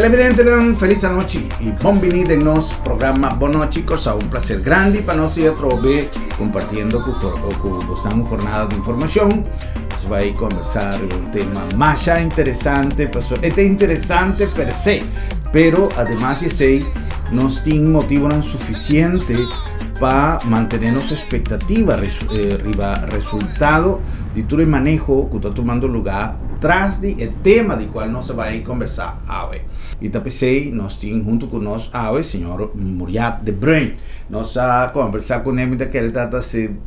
Televidente, feliz noite e bem-vindo em nosso programa Boa Noite, que é um prazer grande para nós ir compartilhando com você uma jornada de informação. Você vai conversar um tema mais interessante, é interessante per se, pero además nós temos motivo suficiente para manter nossa expectativa resultado de todo o manejo que está tomando lugar tras do tema de qual nós vai conversar hoje. E também nós temos junto conosco hoje o senhor Muriat de Bruin. Nós vamos conversar com ele daquele data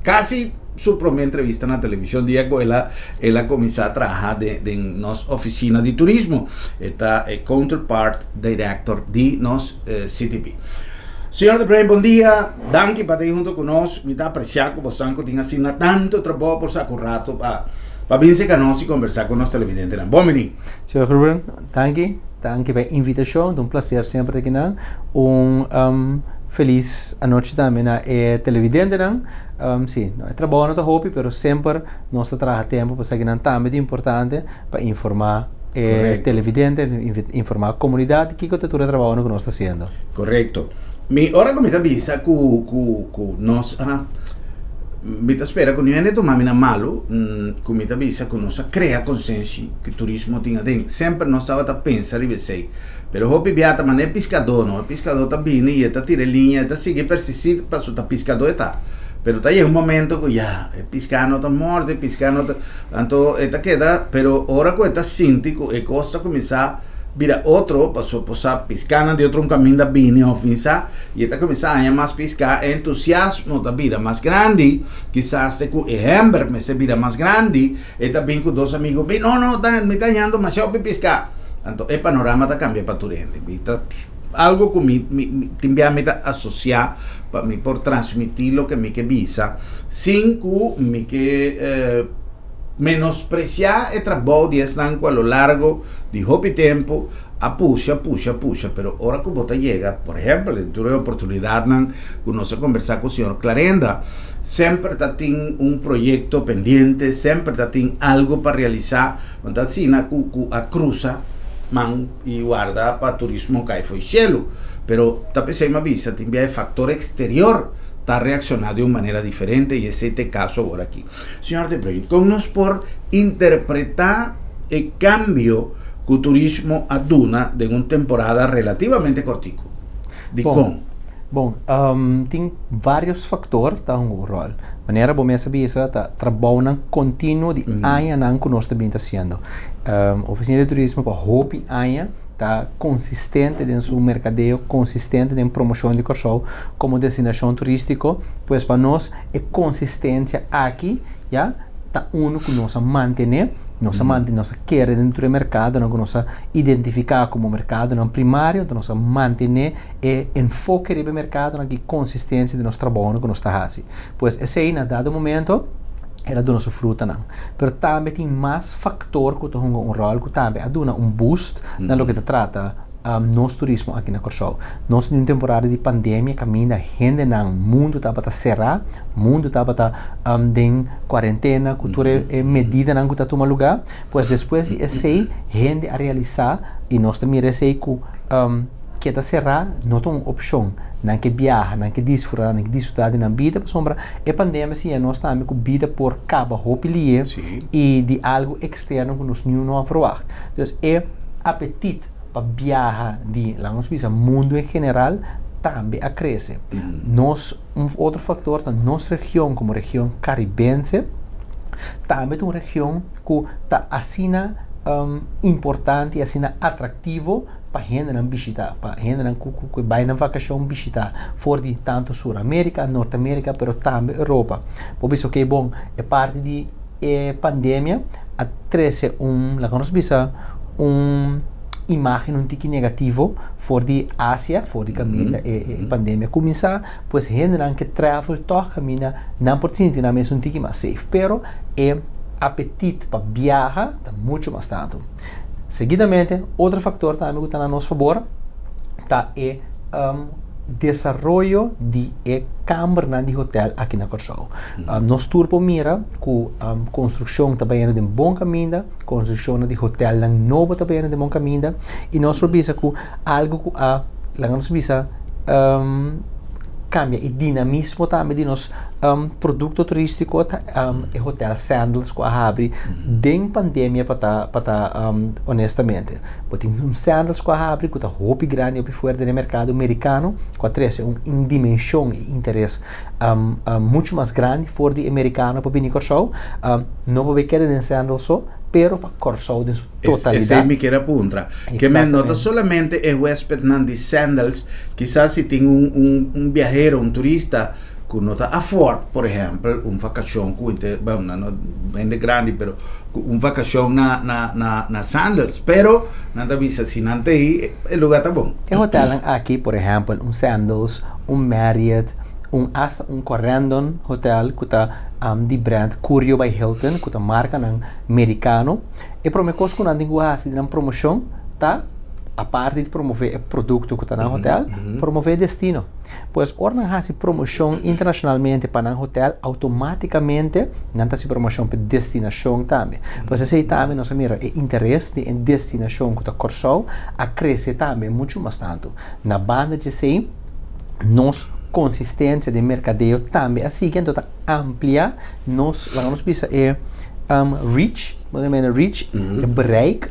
quase sua primeira entrevista na televisão, dia que ela começou a trabalhar em nossa oficina de turismo. Esta é counterpart director de nosso CTP. Senhor de Bruin, bom dia. Danke por estar junto conosco. Me dá apreciar que você tenha assinado tanto trabalho por saco rato para vir conosco e conversar com os televidentes. Bom menino. Senhor Ruben, danke pela invitação. É um prazer sempre aqui. Feliz noite também na televidente. Sim, é trabalho no hobby, mas sempre nós trabalhamos tempo para seguir também é importante para informar televidente, informar a comunidade que está trabalhando que nós estamos fazendo. Correto. Ora come ti avvisa che nos mi spera che non è domani malo come ti avvisa che nos crea consensi che il turismo tinha den sempre non stava a pensare rive sei però hobby biata ma ne pescador no pescador ta bini e ta tira linea ta sigue persistir pa su ta pescador eta pero ta un momento che ya pescano ta morte pescano tanto eta queda pero ora con esta sintico e cosa comienza vira outro passou a piscar de outro caminho da bini ofensa e está começando a mais piscar entusiasmo da vida mais grande quizás te com hambre mas se vira mais grande e também com dois amigos bem não tá me tá indo mas eu piscar então o panorama tá cambia para tudo tá algo que me também me tá associar para me por transmitir o que me que visa sem que me que menospreciar el trabajo de estanco a lo largo de hobby tiempo a puxa, pero ahora que vos llega, por ejemplo, tuve la oportunidad de conocer conversar con el señor Clarenda, siempre tiene un proyecto pendiente, siempre tiene algo para realizar, entonces a cruza man y guarda para turismo que fue cielo, pero también se me avisa, tiene el factor exterior está reaccionando de una manera diferente y es este caso ahora aquí. Señor de Bruin, ¿cómo nos por interpretar el cambio que el turismo aduna de una temporada relativamente cortico? Tem vários fatores que jogam rol. Maneira como essa bisa está trabalhando contínuo de ano que nós estamos fazendo. Oficina de turismo para hobby ano está consistente em seu mercadeio, consistente em promoção de Corsol como destinação turística, pois para nós é consistência aqui, já está que nós manter, nós quer dentro do mercado, nós identificar como mercado não primário, nós manter e enfoque do mercado, na consistência de nosso trabalho que nós está fazendo. Pois esse aí, na dado momento ela dá nossa fruta não. Mas também tem mais fator que joga rol, que também dá boost na lo que trata nosso turismo aqui na Corsol. Nós em uma temporada de pandemia, caminha gente não, mundo estava a cerrar, mundo estava em quarentena, cultura medida não que está tomando lugar, pois depois de esse gente a realizar e nós também esse que está cerrar, não tem uma opção, não que viajar, não que desfrutar, não que desfrutar na vida, por sombra, a pandemia sim, nós estamos com vida por cabo hopilie e de algo externo que nós não aprovar. Então, é apetite para viajar de lá nos visa mundo em geral também a crescer. Nós outro fator da nossa região como região caribense também é uma região que está assina importante e assina atrativo para gente não visitar, para gente não que vai na vacação visitar, fora de tanto Sul América, Norte América, pero também Europa. Por isso que é bom, é parte de pandemia a trazer lá nós visa imagem um tique negativo fora de Ásia, fora de caminho pandemia começar, pois gente não que travel toca caminha não pode sentir na mesma um tique mais safe, pero apetite para viajar está muito mais tanto. Seguidamente, outro fator também que está a nosso favor tá desarrollo de câmara de hotel aqui na Corsau. Nós turpo mira que construção também é de bom caminho, construção de hotel lang novo também é de bom caminho, e nós visa que algo que nós visa cambia o dinamismo também de nos produto turístico e hotel Sandals que abre den pandemia para honestamente porque Sandals que abre que está muito grande e forte no mercado americano que traz uma dimensão e interesse muito mais grande for de americano para vir Corsau não vai querer em Sandals só pero para Corsau de su totalidad. Ese es mi que era punta. Que me nota solamente el huésped de Sandals, quizás si tiene un viajero, un turista, que nota afford, por ejemplo, una vacación, bueno, no vende grande, pero una vacación na Sandals, pero nada visa sin antes ahí, el lugar está bueno. El hotel aquí, por ejemplo, un Sandals, un Marriott, hasta un Corendon Hotel que está de brand Curio by Hilton que está marca americano e para me coisa que não tem assim na promoção tá a parte de promover o produto que está no hotel promover destino pois orna hasi promoção internacionalmente para um hotel automaticamente não tá se promoção para destinação também pois assim também nós mira o interesse de destinação que está Corsau a crescer também muito mais tanto na banda de sei nós consistência de mercadeo também assim que então amplia nós precisa reach reach bereik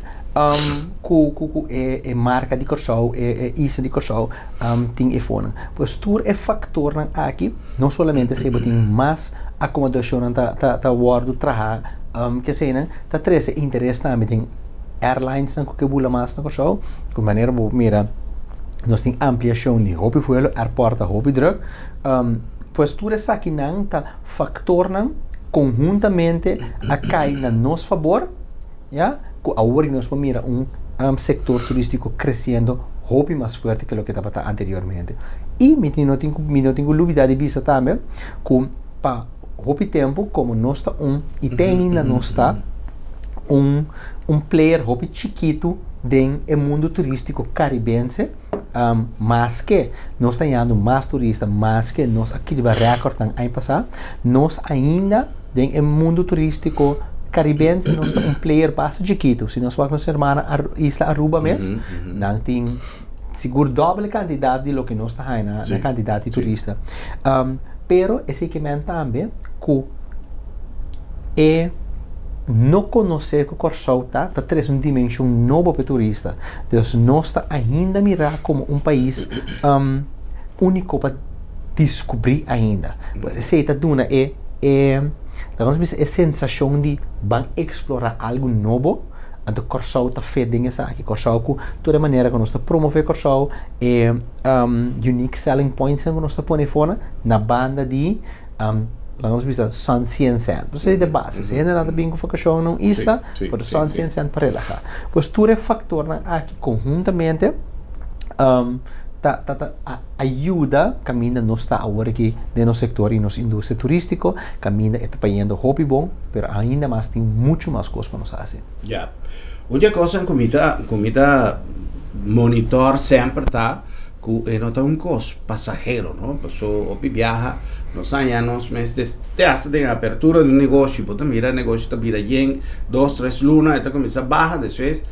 que marca de Corsau isso de Corsau tem iPhone pois tur é factor aqui não somente se tem mais acomodação tá guardo traha que sei né tá três interesse também tem airlines que bula mais na Corsau de maneira mira nós temos ampliação de hobby vuelo, airport a hobby drug. Pois tudo isso aqui não está factor conjuntamente a cair na nosso favor, já? Que agora nós vamos mirar setor turístico crescendo hobby mais forte que o que estava anteriormente. E me tenho dúvida de vista também que para hobby tempo como nós está e tem ainda nós está player hobby chiquito dentro do mundo turístico caribense mas que nós temos mais turistas, mas que nós aqui de recorde no ano passado, nós ainda dentro do mundo turístico caribense nós temos player bastante chiquito. Se nós vamos na Isla Aruba mesmo, não tem seguro doble quantidade de lo que nós temos na quantidade de turista. Pero esse equipamento também que é não conhecer que Corsau está traz uma dimensão nova para o turista. Então, nós está ainda mirar como país único para descobrir ainda. Pois essa duna a sensação de van explorar algo novo. Então, Corsau está feito nessa aqui. Corsau, de toda maneira que nós está promover Corsau unique selling points que nós está pondo fora na banda de nós bisa Sun Sien Sen. Você de base, se ainda nada bem com vacação não está, por Sun Sien Sen para relaxar. Pois tudo é factor aqui conjuntamente ajuda caminha nós está agora aqui no setor e nos indústria turístico, caminha está pagando hobby bom, mas ainda mais tem muito mais coisas para nós fazer. Já. Outra coisa comida monitor sempre tá que não está custo passageiro, não? Passou o viaja nos anos, meses de apertura de negócio, porque mira, o negócio está vira yen, 2, 3 lunas, está começa a baixar, depois,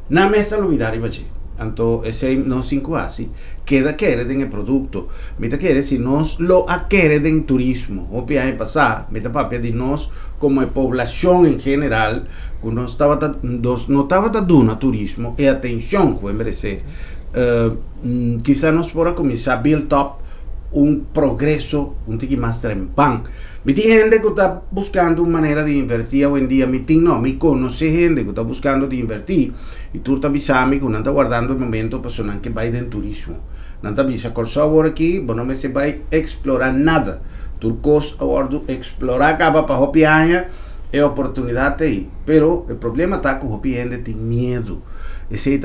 na mesa lo vidar e então, esse não se assim, queda querer em produto, meta querer se nós lo adquire em turismo, o viagem passar, meta papel de nós como a população em geral, que não estava dando turismo e atenção que merece. Quizá nós podamos começar a build up progresso tique mais trempan. Me tem gente que está buscando uma maneira de invertir hoje em dia. Me conhece gente que está buscando de invertir. E tu está avisando que não está guardando o momento para pessoas que vai em turismo. Não está avisando, Corsau agora aqui, não me se vai explorar nada. Turcos agora explorar acaba para a viagem é oportunidade aí. Pero o problema está que a gente tem medo. Esse é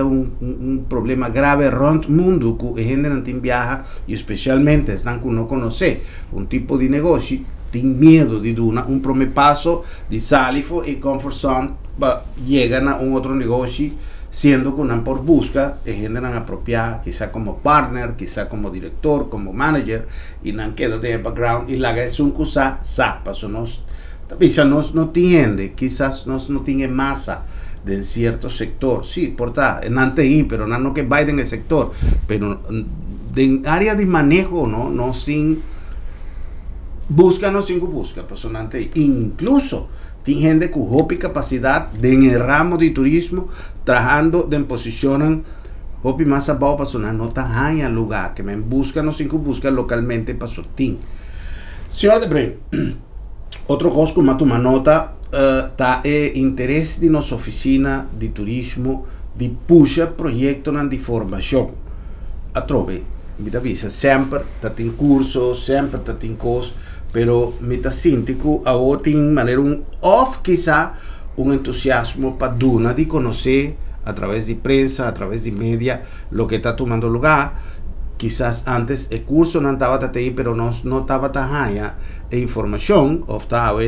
problema grave rond mundo que a gente não tem viaja e especialmente estão que não conhece tipo de negócio tem medo de dar primeiro passo de salifo e comfort zone para chegar a outro negócio siendo que una por busca generan apropiar, quizá como partner, quizá como director, como manager, y no queda de background, y la es un cosa sapa, quizás no tiende, quizás no tiene masa de cierto sector, sí, porta, en TI, pero no que vaya en el sector, pero en área de manejo, no sin busca, pues en TI, incluso tiene gente con hopi capacidad de en el ramo de turismo, trabajando de posicionan hopi más abajo para sonar nota en lugar, que me buscan busca localmente para su team. Señor de Brain, otro cosa como toma nota, está interés de nuestra oficina de turismo de puxar proyectos de formación. A trove, me avisa, sempre está em curso, sempre está em cos, pero me está sintico a outra maneira quizá entusiasmo para duna de conhecer a través de prensa, a través de media, lo que está tomando lugar. Quizás antes el curso no estaba ahí, pero no estaba tan información, o estaba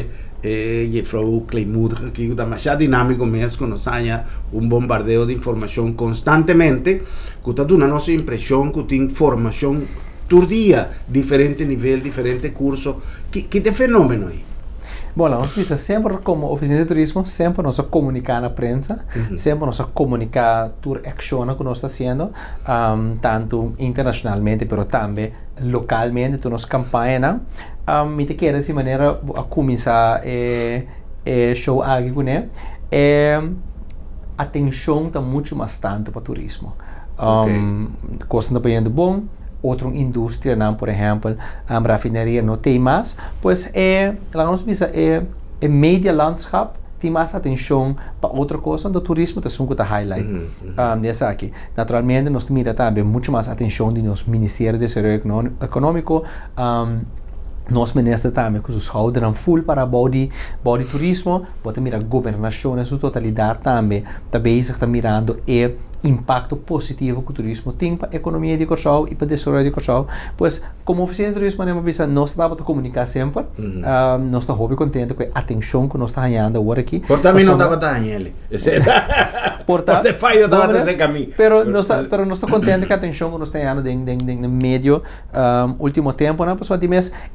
Jeffrey Claymouth, que es demasiado dinámico, mesmo nos haya un bombardeo de información constantemente, que está dando nuestra impresión que tiene información todo día, diferente nivel, diferente curso. ¿Qué te fenómeno ahí? Bueno, nós precisa sempre, como oficina de turismo, sempre nós comunicar na prensa, sempre nós comunicar toda a ação que nós está fazendo, tanto internacionalmente, mas também localmente, todas as campanhas. Me te quero de maneira a começar a show aqui, né? A atenção está muito mais tanto para o turismo. Costa está bem bom. Outra indústria, não, por exemplo, a rafinaria não tem mais, pois lá nós visa media landschap tem mais atenção para outra coisa do turismo, das que highlight dessa aqui. Naturalmente, nós mira também muito mais atenção do nosso Ministério de Desenvolvimento Econômico, nós ministros também que os houden full para body turismo, bota mira governação na sua totalidade também, está bezig, está mirando impacto positivo que o turismo tem para a economia de Curaçao e para o desenvolvimento de Curaçao. Pois, como oficina de turismo, nós estamos a comunicar sempre, nós estamos muito contentes com a atenção que nós estamos ganhando agora aqui. Por também não estava tão ele. Por te falho estava a ser caminho. Pero nós estamos contentes com a atenção que nós estamos ganhando no meio último tempo, né? Pessoal,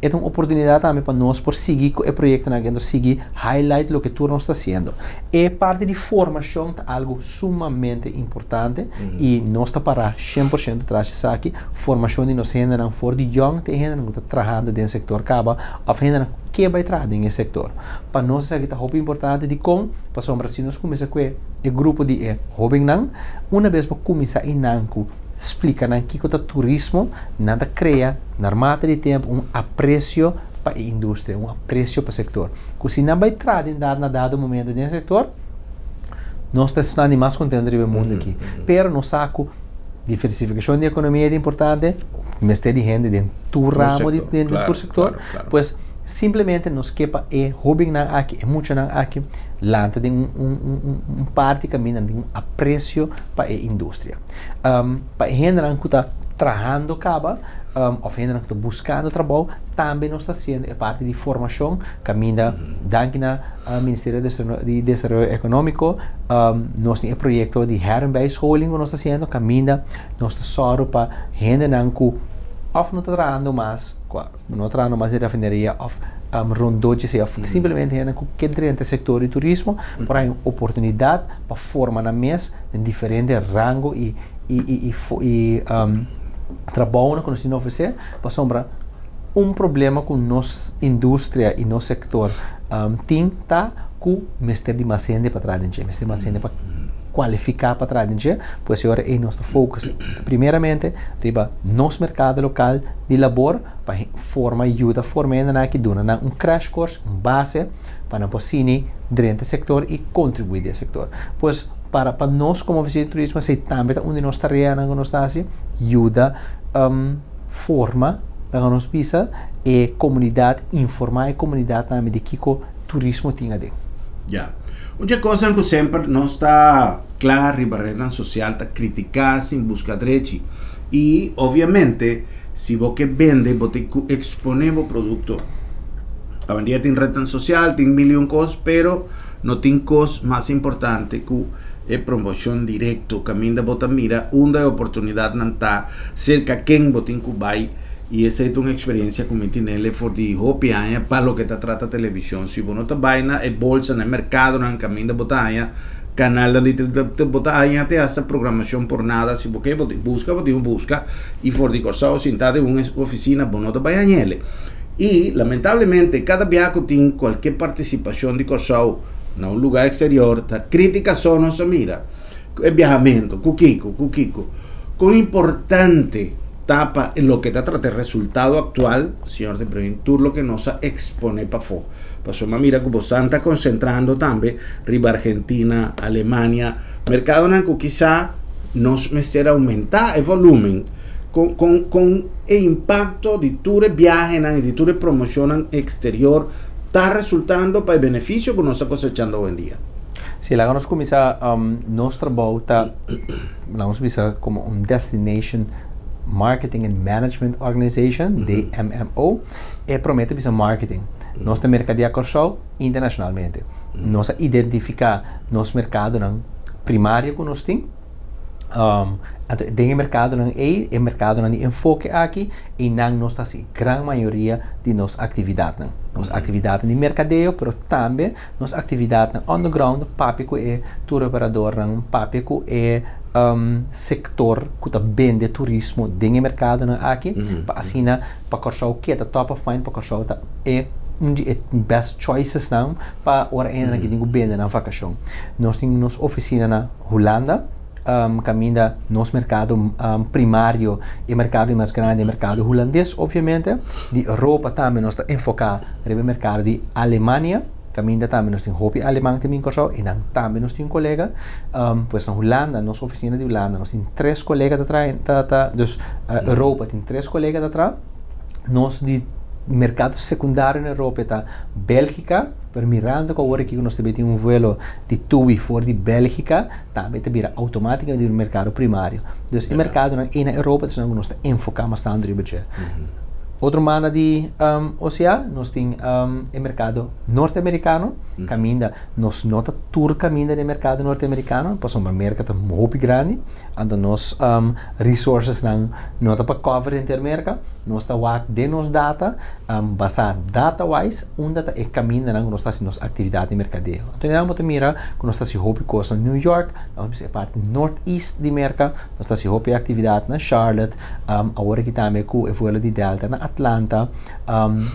é uma oportunidade também para nós por seguir com o projeto, seguir highlight o que tu nós está fazendo. É parte de formação, algo sumamente importante. E nós está para 100% atrás disso aqui, formação de nós gente for de young, tem gente que está trabalhando dentro do setor caba, ou gente que vai trabalhar nesse setor. Para nós isso aqui está muito importante de como, para sombra se nós começar com o grupo de jovem não, uma vez para começar a nanco explica que o turismo nada cria na mata de tempo apreço para a indústria, apreço para o setor. Que se não vai trabalhar na dado momento nesse setor, nós estamos mais contentes do mundo aqui. Pero no saco, diversificação de economia é importante, mas tem gente dentro do ramo do setor, pois simplesmente nos quepa hobby aqui, muito aqui, lanta de parte caminha de apreço para a indústria. Para a gente que está trabalhando caba, ou gente que está buscando trabalho, também nós está sendo parte de formação, caminha daqui ao Ministério de Desenvolvimento Econômico, nós temos projeto de herbergscholing que nós está sendo, caminha, nós está só para gente que ou não está trabalhando mais de refinaria, ou rondotes, ou simplesmente gente que quer entrar no setor de turismo, para uma oportunidade para formar na mesa em diferentes rangos e trabalho que nós temos a oferecer, para sombra problema com nossa indústria e nosso setor tem que o mestre de macende para trás de mestre de macende para qualificar para trás de pois agora é nosso foco primeiramente riba nosso mercado local de labor para ajuda formando aqui dona crash course base para possível dentro do setor e contribuir ao setor pois para nós como oficina de turismo sei também onde nós trabalhamos com nós ajuda forma para nós visa e comunidade informar a comunidade também de que o turismo tinha de. Já. Uma coisa que sempre não está clara e barreira social está criticar sem buscar direito e obviamente se você vende você expõe o produto a vender tem rede social tem milhões de coisas pero não tem coisa mais importante que e promoção direto, caminho da bota mira, onde oportunidade não está, cerca quem botin cubai, e essa é uma experiência que eu tive for de hopianha, para o que trata televisão, se você não está baina, é bolsa no mercado, no caminho da botanha, canal de botanha, até essa programação por nada, se você busca, e for de corsao, sentado em uma oficina, você não está baina. E, lamentavelmente, cada viaje tem qualquer participação de corsao, em um lugar exterior, a crítica só não se mira. É viajamento, cuquico. Com importante tapa lo que está tratando el resultado actual, señor de Preventur, lo que nos expone para fo. Pasó mira como Santa concentrando también, riba Argentina, Alemania, mercado en que quizá nos meser aumentar el volumen con el impacto de tour viajes y de tour promoción exterior, está resultando para el beneficio que nos está cosechando hoy en día. Sí, la nos comienza nuestra bauta, vamos a como un destination Marketing and Management Organization, DMMO, e promete bisa marketing. Nós temos mercadia corsal internacionalmente. Nós identificar nosso mercado não primário que nós temos. Tem mercado não é mercado não enfoque aqui e não nós tá assim grande maioria de nossa atividade não. Nossa atividade de mercadeio, pero também nossa atividade não underground, papico é tour operador não, papico é sector que está vende turismo dentro do mercado não aqui, para assim para corsal que é top of mind, para corsal é best choices não para hora ainda que ninguém vende na vacação. Nós temos nossa oficina na Holanda. Caminha nosso mercado primário e mercado mais grande, mercado holandês, obviamente. De Europa também nós estamos enfocados no mercado de Alemanha. Caminha também nós temos hobby alemão também e também nós temos colega. Pois na Holanda, nossa oficina de Holanda, nós temos 3 colegas atrás. Dus Europa tem 3 colegas atrás. Nós de mercado secundário na Europa está Bélgica. Per mirando com agora que nós temos um voo de TUI fora de Bélgica, também vira automaticamente no mercado primário. Então, o mercado na Europa nós enfocamos bastante no budget. Outra maneira de oceano, nós temos o mercado norte-americano, caminha, nós nota tour caminha no mercado norte-americano, pois uma mercado muito grande, então nós resources não nota para cover inteira mercado, nós está work de nos data, basar data-wise, data é caminha não nós está assim nossa atividade de mercadeio. Então nós vamos mira, quando nós está assim hobby coisa New York, nós temos a parte northeast de mercado, nós está assim hobby atividade na Charlotte, agora que também com o voo de Delta na Atlanta,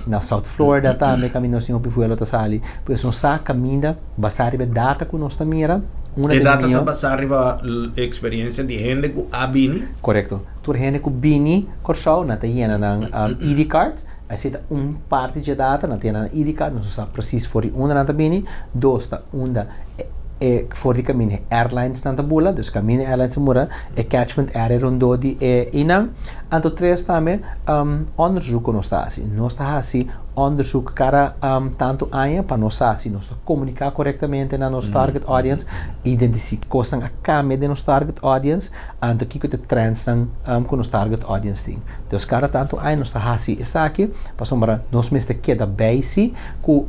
na South Florida também caminho nós temos o voo da Sali, pois nós sa caminha basar a data que nós está mira. E data está basar a experiência de gente que a bini? Correto. Tu gente que bini corsal na tiena ng ID cards, assim parte de data na tiena ID card, nós sa preciso for na bini, dos ta for di caminho airlines na tabula, dus caminho airlines mura e catchment area rondo di inang, anto tres também onderzoek nós está assim onderzoek cara tanto aia para nós assim nós comunicar corretamente na nosso target audience, identificar a câmera de nosso target audience, anto que te trends com nosso target audience tem. Dus cara tanto aia nós está assim essa aqui, para nós mesmo queda base com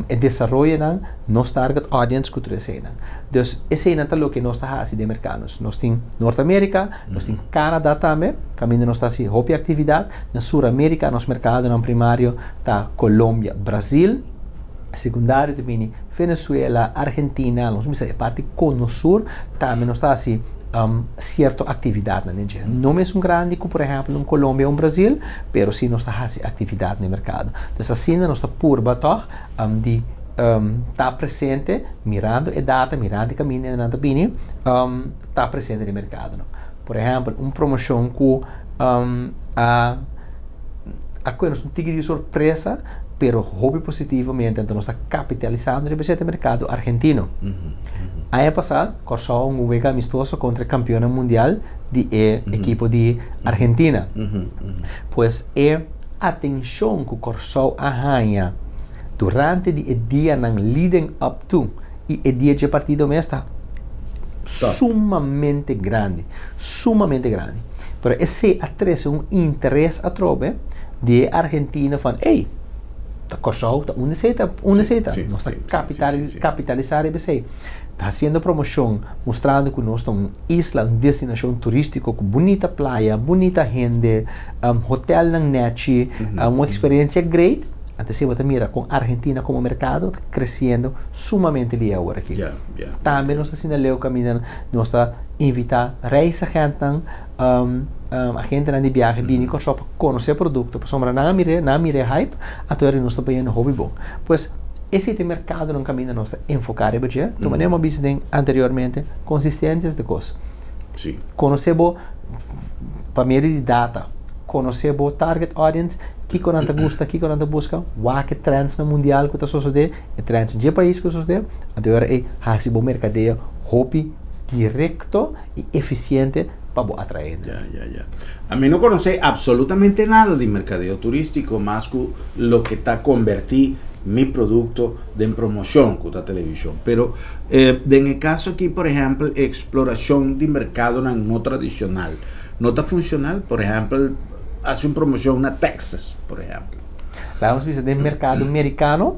e desenvolver na nosso target audience que tu cena. Dus esse é o que nós está assim de mercados. Nós tem Norte-América, nós tem Canadá também, caminho nós está assim hobby atividade, na Sul-América nosso mercado no primário tá Colômbia, Brasil, secundário também Venezuela, Argentina, nós temos a parte Cono Sur, também nós está assim certa atividade na Nigeria. Não é grande como, por exemplo, em Colômbia ou no Brasil, mas sim nós está assim atividade no mercado. Então assim nós está por bator de está presente, mirando a data, mirando o caminho na bini, está presente no mercado. Não? Por exemplo, uma promoção que a coisa não tem de surpresa, pero hobby positivamente, então nós está capitalizando no mercado argentino. Ano passado, corsou um jogo amistoso contra o campeão mundial de equipe de Argentina. Pois é atenção que o corsou arranha durante o dia não leading up to e o dia de partido mesmo está sumamente grande. Pero esse atrasa interesse a trobe de Argentina van ei, tá corsou, tá onde você tá, nós capitalizar e você. está haciendo promoción, mostrando que nós estamos isla, una destinación turística con bonita playa, bonita gente, hotel nang nechi, una experiencia great. Entonces, si você mira con Argentina como mercado, está creciendo sumamente bien ahora aquí. También nos está haciendo leo camino, nos está invitando reisagentes, a gente de viaje, viene con shop, conocer producto, pues sombra nada mire hype, a todo el nuestro país no hobby bon. Pues esse mercado não caminha nós enfocar e budget. Tu manemos visto anteriormente consistentes de coisas. Sim. Conhecemos para medir de data, conhecemos target audience, que quando gusta, que quando busca, que trends no mundial que está sucedendo, e trends de país que sucede, agora é hasibo mercadeio hobby direto e eficiente para atraer. Ya. A mí no conoce absolutamente nada de mercadeo turístico más que lo que está convertido mi producto de promoción con la televisión. Pero en el caso aquí, por ejemplo, exploración de mercado no tradicional, no está funcional, por ejemplo, hace una promoción una Texas, por ejemplo. Vamos a ver del mercado americano,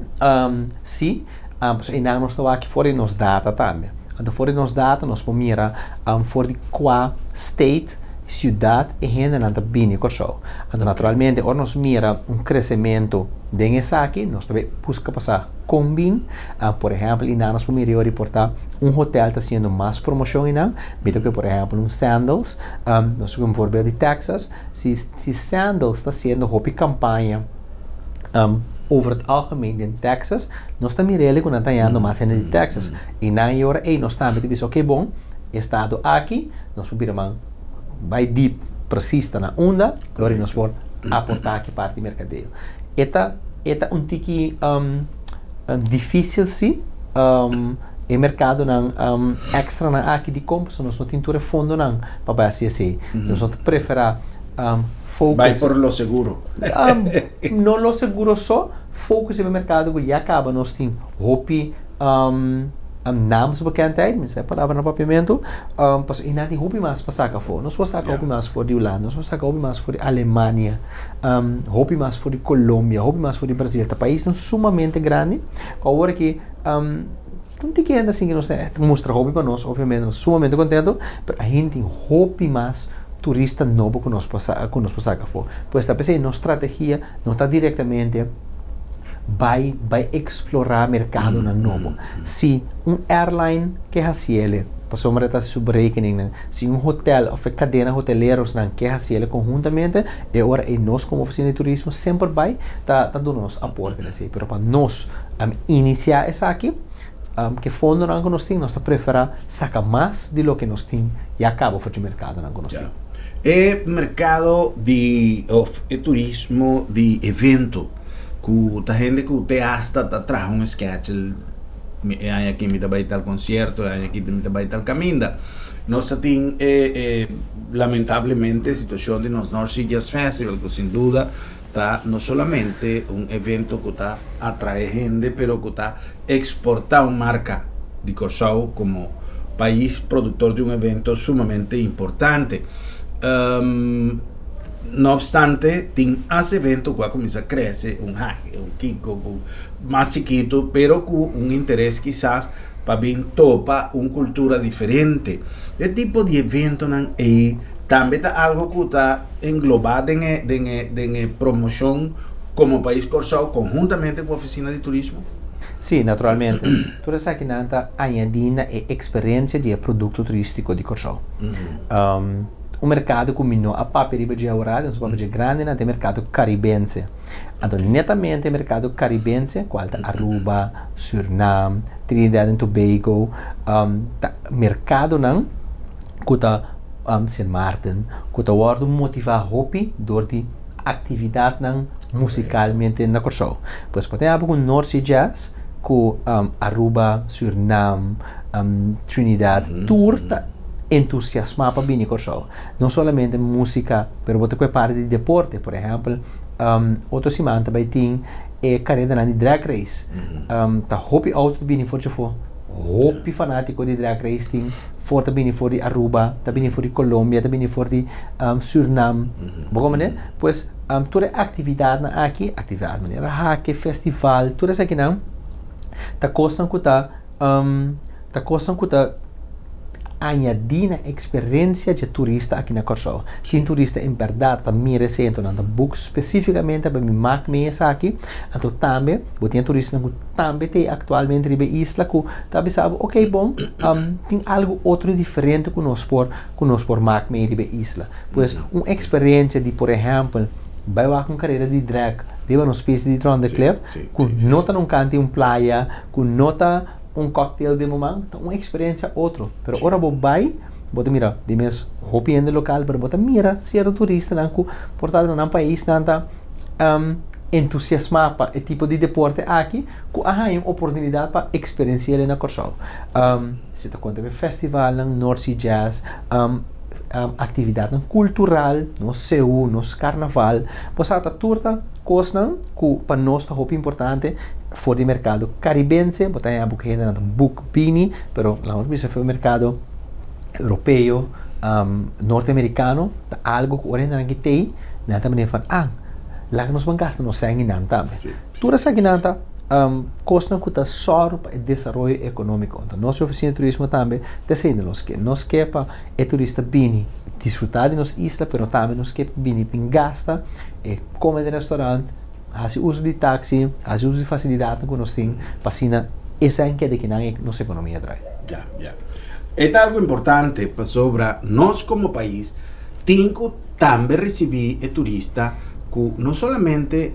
sí, pues en nós estamos aqui fora nos data também. Então fora nos data nós vamos mirar fora de qual state, ciudad e gente não está bem com show. Então naturalmente, quando nós mira crescimento desse aqui, nós também busca passar com bem. Por exemplo, e nós vamos mirar reportar hotel está fazendo mais promoção e não. Vito que por exemplo Sandals, nós vamos por de Texas, se Sandals está fazendo uma campanha over het algemeen in Texas, nós estamos mirando quando está indo mais gente de Texas. E na hora nós estamos dizendo, ok, bom, estado aqui, nós vamos vai deep, precisa na onda, agora nós vamos aportar aqui parte do mercadeio. Eta tiki difícil sim, o mercado não extra na aqui de compra, nós não temos fundo não para assim, nós preferir focus. Vai por lo seguro. Não lo seguro só, focus no mercado que já acaba, nós temos hopi names bekendheid, mensen palavra no papiamento, pas inati hobby mas pasaka fo. Nós pasaka hobby mas for de Holanda, nós pasaka hobby mas for de Alemanha, hobby mas for de Colômbia, hobby mas for de Brasil. Tá país sumamente grande. Agora que não tem que ainda assim que nós mostra hobby para nós, obviamente, nós sumamente contento, mas a gente tem hobby mas turista novo que nós pasaka fo. Pois tá pensando, nossa estratégia não está diretamente vai explorar mercado na novo. Se airline que haciele, passou uma sua rekening, se hotel ou cadena hoteleiros não quer haciele conjuntamente, é hora nós como oficina de turismo sempre vai tá dando nos aporte assim, pero para nós iniciar essa aqui, que fundo não nós temos, nós preferir sacar mais de lo que nós temos e acaba o mercado não nós temos. É mercado de turismo de evento. Que a gente que te hasta atrás un sketch, hay aquí me va a ir al concierto, hay aquí me va a ir al caminda. Nós temos lamentablemente situação de nos North Sea Jazz Festival, que sem dúvida está não solamente evento que está atrae gente, pero que está exportando marca de Curaçao como país productor de evento sumamente importante. No obstante, tem esse evento que começa a crescer, Kiko mais chiquito, pero com interesse quizás para bem topa uma cultura diferente. Esse tipo de evento também está algo que está englobado em promoção como país Curaçao conjuntamente com a oficina de turismo. Sim, naturalmente. Toda essa que não está añadindo a experiência de produto turístico de Curaçao. O mercado combinou a paperiba de Aurora, um papel grande, tem mercado caribense. Então, netamente mercado caribense, qual tá Aruba, Suriname, Trinidad e Tobago, mercado não, que tá Sint Maarten, que tá worden motivar hobby door die atividade não musicalmente na Curaçao. Pois pode haver um North Sea Jazz, que Aruba, Suriname, Trinidad, tour entusiasmar para vir Curaçao. Não somente música, mas também parte de deporte. Por exemplo, outro semana também tem carreira de drag race. Tá hobby auto vir for for. Hobby fanático de drag race tem for também for de Aruba, também for de Colômbia, também for de Suriname. Bom, né? Pois toda atividade aqui, atividade maneira hack, festival, tudo isso aqui não. Tá costam que tá tá coisa que tá añadir na experiência de turista aqui na Corsol. Quem turista em verdade tá me recente na book especificamente para me marcar mesa aqui, então também, tem turista que também tem atualmente na isla que tá pensando, ok, bom, tem algo outro diferente que nós por marcar mesa na isla. Pois uma experiência de, por exemplo, vai lá com carreira de drag, viva uma espécie de drone de club, que nota num canto em praia, que nota cocktail de momento, uma experiência outro. Pero ora bo vai, bota mira, de mes hopi no local, pero bota mira, certo turista nanku, portanto num país nanta entusiasmar para esse tipo de deporte aqui, que há uma oportunidade para experienciar na Corsol. Se tá conta de festival, North Sea Jazz, atividade cultural, no seu, no carnaval, você tá turta coisa que para nós é muito importante fora do mercado caribense, botar a book bini, pero vamos ver se foi o mercado europeu, norte-americano, algo que orienta que tem, nada me fala, lá que nós vamos gastar no sangue não também. Tudo essa que nada costa que está só para o desenvolvimento econômico. Então, nossa oficina de turismo também decidimos que nós quer para o turista bini desfrutar de nossa isla, pero também nós quer bini gasta, comer de restaurante, fazer uso de táxi, fazer uso de facilidade que nós temos, para essa enquete que nossa economia traz. Ya. É algo importante para sobre nós como país, temos que também receber o turista que não somente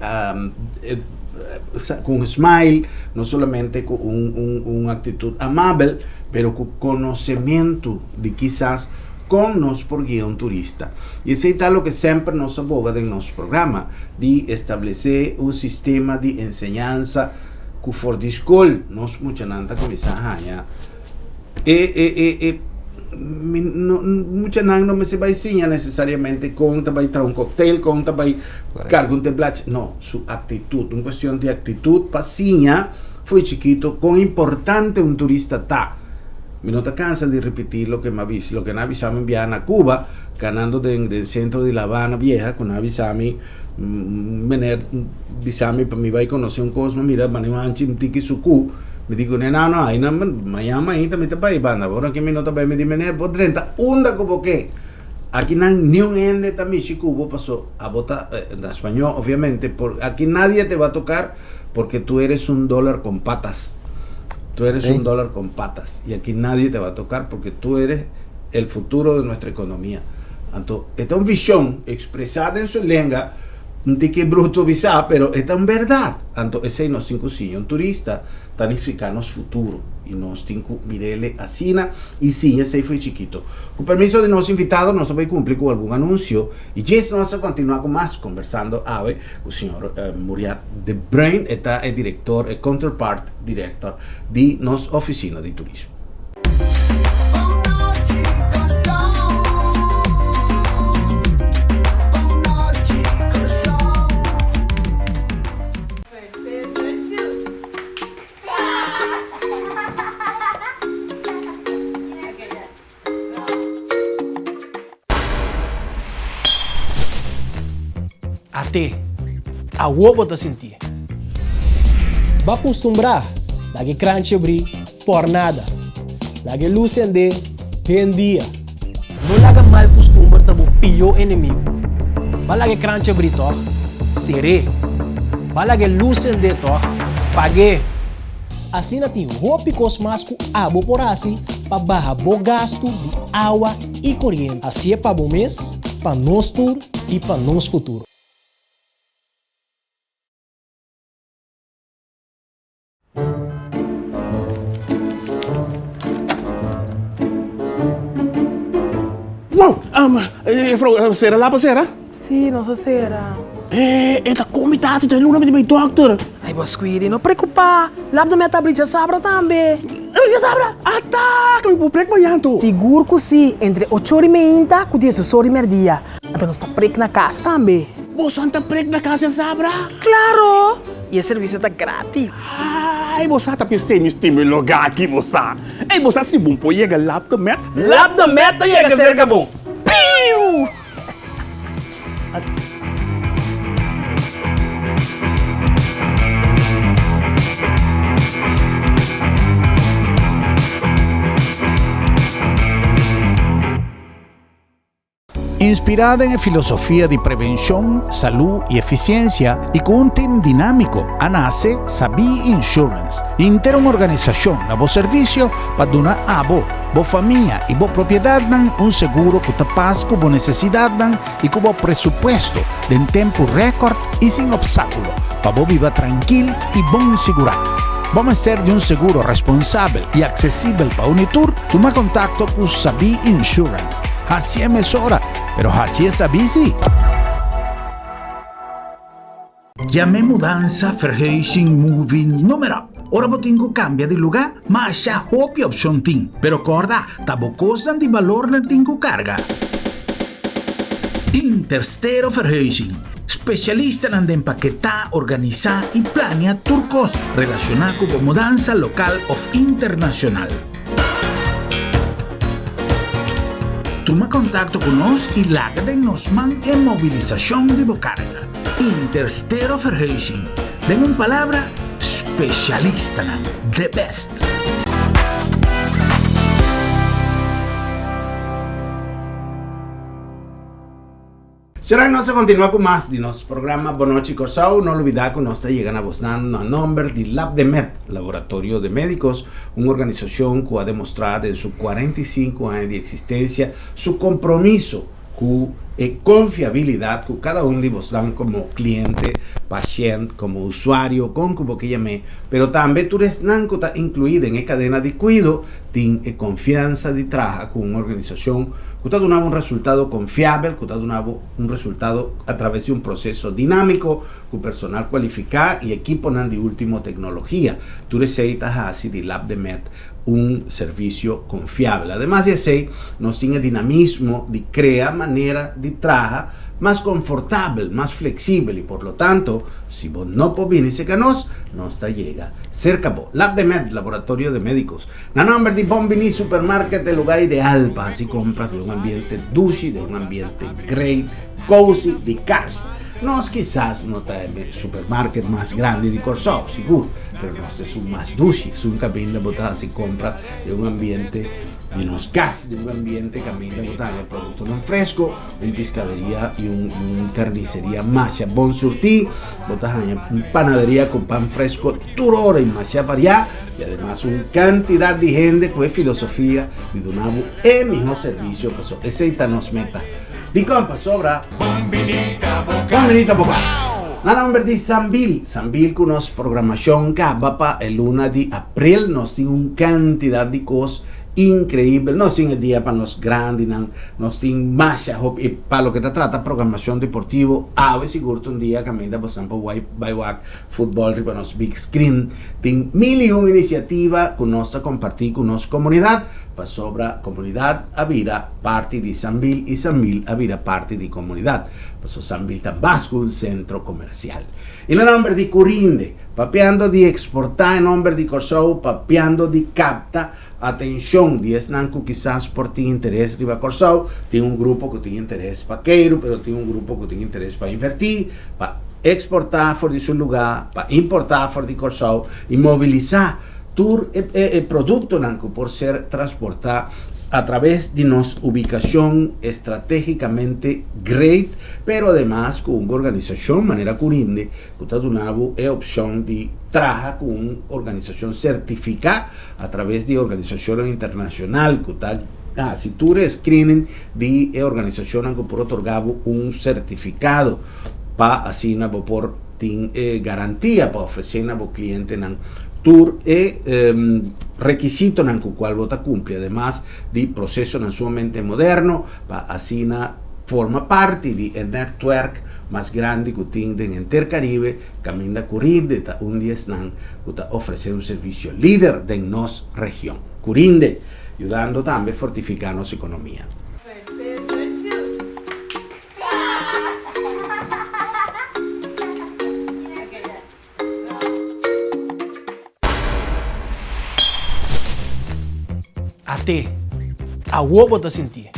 com um smile, não somente com uma atitude amável, pero com conhecimento de quizás com nós por guia turista. E isso é o que sempre nos aboga em nosso programa, de estabelecer um sistema de enseñanza que for de escola, nós muita nanta começar a ganhar. Muita não se vai ensinar necessariamente conta vai trazer cocktail, conta vai cargo template, não, sua atitude, uma questão de atitude, paciência, foi chiquito, quão importante turista tá. Me não está cansa de repetir lo que me avisamos enviar a Cuba, ganando del centro de La Habana Vieja, con avisami, avisami para mí va a conocer un cosmo, mira, manimos un tiki suku, me digo, no, ahí no, Miami ahí también está para ir, banda, ahora que me nota para me dimensionar por 30, unda como que, aquí no ni un ende también, si Cuba pasó a votar en español, obviamente, aquí nadie te va a tocar porque tú eres un dólar con patas. Tú eres un dólar con patas y aquí nadie te va a tocar porque tú eres el futuro de nuestra economía. Entonces, esta es una visión expresada en su lengua, un tique bruto bizarro, pero esta es verdad. Entonces, ese es nuestro cosillo. Un turista planifica nuestro futuro y nos tiene que mirarle así. Y sí, ese fue chiquito. Con permiso de nuestros invitados, nos voy a cumplir con algún anuncio. Y ya vamos a continuar con más conversando con el señor Muriat de Brain, está el director, el counterpart director de nuestra oficina de turismo. Até a roupa tá sentir. Va acostumbrar, lagi crunch abrir, por nada. Lagi luz ende, bem dia. Não laga mal costume, tá o pior inimigo. Va lagi crunch abrir, tó, seré. Va lagi luz ende, tó, pague. Assim na tem roupa cosmasco abo por assim, para barrar o gasto de água e corrente. Assim é para o mês, para nós tour e para nós futuro. Wow, será lá para será? Sì, non so se era. Esta comita se tem luna de meu doctor. Ai, Bosquiri, non preoccupa. L'abdo mia tablica sabra também. Já sabe? Tá, que me vou preocupar yanto. Seguro que sim, entre 8h30 e 10h30. Então nós tá preco na casa também. Você anda preco na casa sabra? Claro! E o serviço tá grátis. Ai, você tá pensando em este meu lugar aqui, você. Ei, você se bom pode chegar lá também? L'abdo meta chega a ser bom. Piu! Inspirada en filosofía de prevención, salud y eficiencia y con un team dinámico, nace Sabi Insurance. Inter una organización a vos servicio para donar a vos familia y vos propiedad un seguro que te pasa con vos necesidad y con vos presupuesto en tiempo récord y sin obstáculo para vos vivir tranquilo y bon segurado. Vamos a ser de un seguro responsable y accesible para Unitur. Toma contacto con Sabi Insurance. Así es mesora, pero así es Sabi sí. Llame mudanza Verhuizing Moving número. Ora botingo cambia de lugar, mas ya hopia opción tin. Pero corda, tabo cosan de valor na tingo carga. Interstero Verhuizing. Especialista en empaquetar, organizar y planear turcos relacionados con mudanza local o internacional. Toma contacto con nosotros y lágate-nos man en movilización de bocarga. Interstero Verhuizing. Den una palabra, especialista en the best. Será nós continuar com mais de nosso programa Boa Noite Corsao. Não olvidar que nós chegamos a buscar no nombre de LabDemed, Laboratorio de Médicos, uma organização que ha demostrado em seus 45 anos de existência seu compromisso com a confiabilidade que cada um de vós dan como cliente, paciente, como usuário, como que llame, pero também tu resnan que está incluído em cadena de cuidado, tem confiança de trabalhar com uma organização que está dando um resultado confiável, que está dando um resultado a través de um processo dinâmico, com personal qualificado e equipo de última tecnologia. Tu receitas assim de LabDemed un servicio confiable. Además de eso, nos tiene dinamismo de crear manera de trabajar más confortable, más flexible y por lo tanto, si vos no podés venir nos está llega cerca vos. LabDemed, Laboratorio de Médicos. Na nombre de Bombini Supermarket, el lugar ideal para así compras de un ambiente dulce, de un ambiente great, cozy, de casa. Nós quizás no tenemos el supermarket más grande de Corsao, seguro, pero nós es un más dulce, es un camino de botar así compras de un ambiente de unos gas, de un ambiente camino de botar el producto no fresco, una pescadería y una carnicería macha bon surtí, botas una panadería con pan fresco, turora y macha variada, y además una cantidad de gente con filosofía de donamos el mismo servicio, pues esa nos meta. Di compa sobra Bombinita Bocas. Na nombre de Sambil con nos programación que va para el 1 de abril, nos tiene una cantidad de cosas increíble, no sin el día para los grandes, no sin más, y para lo que te trata programación deportivo, a ver seguro un día camina por ejemplo Baywak fútbol para los big screen, tiene mil y una iniciativa con nuestra compartir con nuestra comunidad, para sobra comunidad a vida parte de Sambil y Sambil a vida parte de comunidad, pues Sambil Tabasco un centro comercial. Y el nombre de Curinde, papeando de exportar en nombre de Corsao, papeando de capta atención de esnanco quizás por ti interés riba Corsao, tiene un grupo que tiene interés para queiro, pero tiene un grupo que tiene interés para invertir, para exportar fuera de su lugar, para importar fuera de Corsao y movilizar todo el producto nanco por ser transportado a través de nuestra ubicación estratégicamente great, pero además con una organización manera curinde que está dando la opción de trabajar con una organización certificada a través de organización internacional que está si tú eres screening de organización que por otorgar un certificado para así por garantía para ofrecer a los clientes tour requisito en el cual vota cumple, además de proceso sumamente moderno, para así forma parte del network más grande que tiene en Intercaribe, camina Curinde, un día que ofrece un servicio líder de nuestra región. Curinde, ayudando también a fortificar nuestra economía. Até a wobo ta sentir.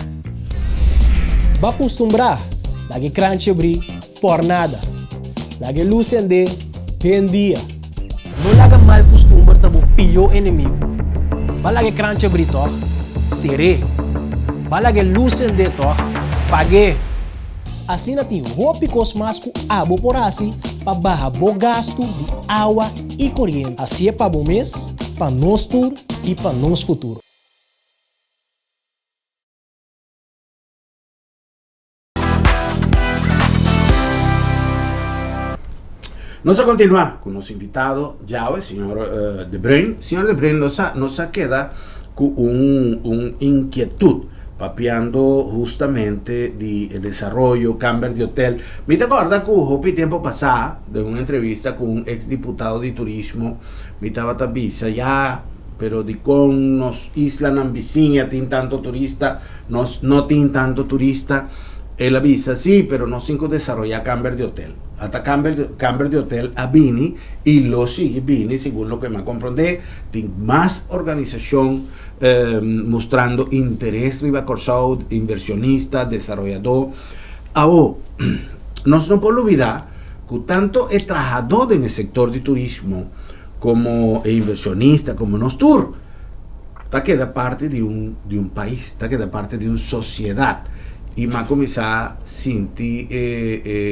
Va acostumbrar, lagi crunch abrir por nada. Lagi luz ende, rendia. Não laga mal costumbre ta bo pilho inimigo. Va lagi crunch abrir to, seré. Va lagi luz ende to, paguei. Assim não tem roupas mais com abo por assim para barrar o gasto de água e corrente. Assim é para o mês, para nós tour e para nós futuro. Vamos a continuar con nuestro invitado, ya el señor De Bruyn. Señor De Bruyn nos queda con un inquietud papeando justamente de desarrollo, cambio de hotel. Me te acuerdas que hopi tiempo pasado de una entrevista con un ex diputado de turismo, me estaba tabisa ya, pero de con nos isla nan vizinha tienen tanto turista, nos no tienen tanto turista. Él avisa, sí, pero no sin desarrollar cambio de hotel. Hasta cambio de hotel a Bini y lo sigue Bini, según lo que me comprendí, tiene más organización mostrando interés riba Corsao, inversionista, desarrollador. Ahora, no podemos olvidar que tanto el trabajador en el sector de turismo como el inversionista, como nos tour, está queda parte de un país, está queda parte de una sociedad. Y me ha comenzado a sentir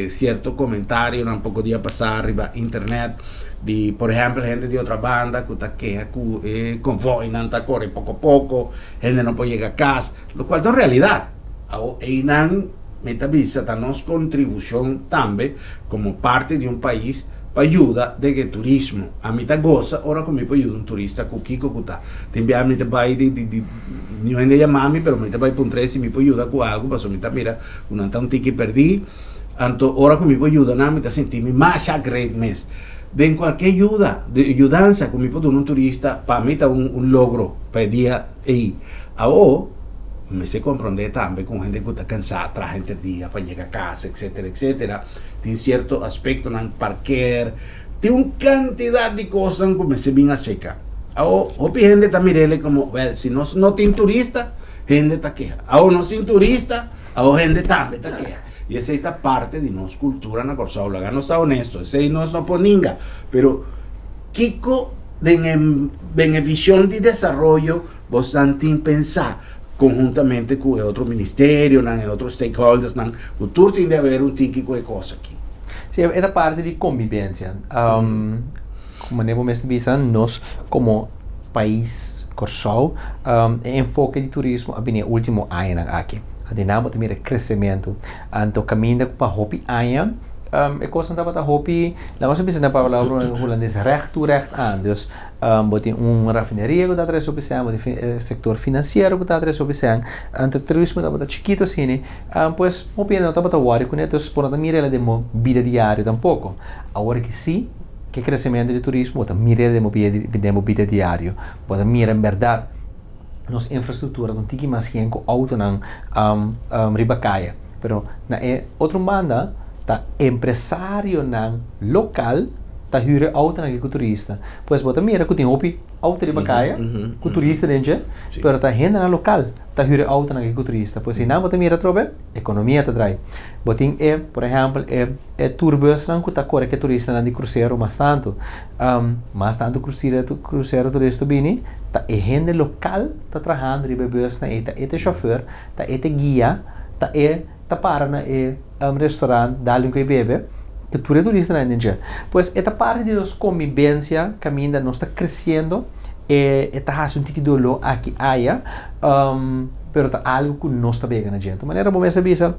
cierto comentario un poco día pasado arriba internet de, por ejemplo, gente de otra banda que está queja que convoy no está corre poco a poco, gente no puede llegar a casa, lo cual es realidad. Y nan metavisa da nuestra contribución también como parte de un país para ayuda de que turismo. A mí te goza, ahora conmigo ayuda un turista con Kiko Kuta. Te envía a mí te va a ir no hay de llamarme, pero me te va a ir por tres y me puede ayudar con algo, pasó me mira, un ticket perdí, anto ahora conmigo ayuda, nada, me te sentí mi más great mes. De cualquier ayuda, de ayudanza conmigo de un turista, para mí está un logro, para día ahí. Ahora, me se comprende también con gente que está cansada, traje entre día para llegar a casa, etcétera, etcétera. Tiene cierto aspecto en parquear, tiene una cantidad de cosas que se vienen a seca. Ahora, gente está mirando como, well, si no tiene turista, gente está queja. Ahora no sin turista, ahora gente también está queja. Y esa es parte de nuestra cultura en la Corsao. La no está honesto, ese no es poninga. Pero, Kiko, en visión de desarrollo, vos están pensar conjuntamente con otro ministerio, con otros stakeholders, con todo tiene que haber un típico de cosas aquí. Sí, esta parte de convivencia. Como hemos visto, nós como país Corsao, enfoque de turismo a venir último año aqui. A dinâmica também é crescimento. Então, caminho para hopi año, é coisa que está hopi, lá nós precisamos para falar holandês recht aan. Dus, tem uma rafinaria que está atrás sobre sen, tem setor financeiro que está atrás sobre sen. Então, o turismo está chiquito assim, pues, hopi não está para worry com isso, por não mirar de vida diária tampouco. Agora que sim, que crescimento do turismo, bota mirar de vida diário, bota mirar em verdade nossa infraestrutura não tem que mais gente com auto não ribacaia, pero na outra banda tá empresário não local tá hyre auto na que turista, pois bota mira que tem auto ribacaia, com turista dentro, pero tá gente na local tá hyre auto na que turista, pois se não bota mira trobe, economia tá drai. Botin por exemplo, turbus não que tá corre que turista não de cruzeiro mais tanto cruzeiro turista bini, tá gente local tá trabalhando riba bus na eta chauffeur, tá eta guia, tá para na restaurante, dá-lhe bebe, que tu turista não entende. Pois esta parte de nossa convivência, caminha, nós está crescendo, está fazendo um tique de dolor aqui, pero tá algo que nós está pegando a gente. De maneira, vamos ver